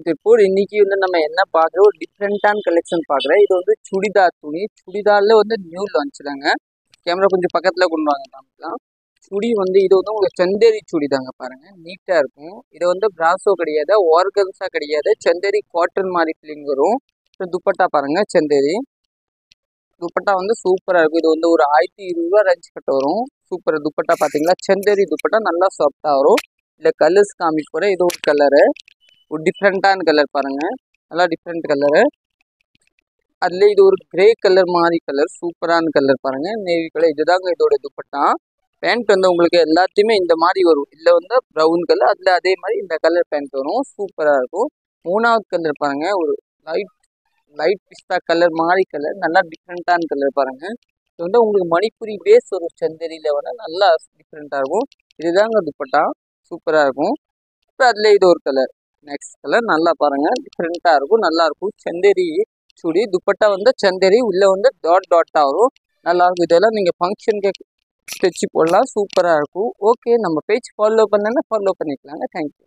திருப்பூர் இன்னைக்கு வந்து நம்ம என்ன பார்க்குறோம், ஒரு டிஃப்ரெண்ட்டான கலெக்ஷன் பார்க்குறேன். இது வந்து சுடிதார் துணி. சுடிதார்ல வந்து நியூ லான்ச் தாங்க. கேமரா கொஞ்சம் பக்கத்துல கொண்டு வாங்க காமிக்கலாம். சுடி வந்து இது வந்து உங்களுக்கு சந்தேரி சுடி தாங்க, பாருங்க நீட்டா இருக்கும். இது வந்து பிராசோ கிடையாது, ஆர்கன்ஸா கிடையாது, சந்தேரி காட்டன் மாதிரி ஃபீலிங் வரும். துப்பட்டா பாருங்க, சந்தேரி துப்பட்டா வந்து சூப்பரா இருக்கும். இது வந்து ஒரு 1020 ரேஞ்ச் கட்ட வரும். சூப்பர் துப்பட்டா பாத்தீங்களா, சந்தேரி துப்பட்டா நல்லா சாஃப்டா வரும். இல்ல கலர்ஸ் காமிக்க போறேன். இது ஒரு கலரு, ஒரு டிஃப்ரெண்ட்டான கலர் பாருங்க, நல்லா டிஃப்ரெண்ட் கலரு. அதுல இது ஒரு கிரே கலர் மாதிரி கலர், சூப்பரான கலர் பாருங்க, நேவி கலர். இதுதாங்க இதோட துப்பட்டா. பேண்ட் வந்து உங்களுக்கு எல்லாத்தையுமே இந்த மாதிரி வரும். இதுல வந்து ப்ரௌன் கலர், அதுல அதே மாதிரி இந்த கலர் பேண்ட் வரும். சூப்பரா இருக்கும். மூணாவது கலர் பாருங்க, ஒரு லைட் லைட் பிஸ்தா கலர் மாதிரி கலர், நல்லா டிஃப்ரெண்ட்டான கலர் பாருங்க. இது வந்து உங்களுக்கு மணிப்புரி பேஸ் ஒரு சந்தேரியில வர நல்லா டிஃப்ரெண்ட்டாக இருக்கும். இதுதாங்க துப்பட்டா, சூப்பராக இருக்கும். அப்புறம் அதில் இது ஒரு கலர், நெக்ஸ்ட் கலர் நல்லா பாருங்க, டிஃப்ரெண்ட்டாக இருக்கும், நல்லா இருக்கும். சந்தேரி சுடி துப்பட்டா வந்து சந்தேரி உள்ள வந்து டாட் டாட்டாக வரும், நல்லா இருக்கும். இதெல்லாம் நீங்கள் ஃபங்க்ஷனுக்கு தைச்சி போடலாம், சூப்பராக இருக்கும். ஓகே, நம்ம பேஜ் ஃபாலோ பண்ணலன்னா ஃபாலோ பண்ணிக்கலாங்க. தேங்க்யூ.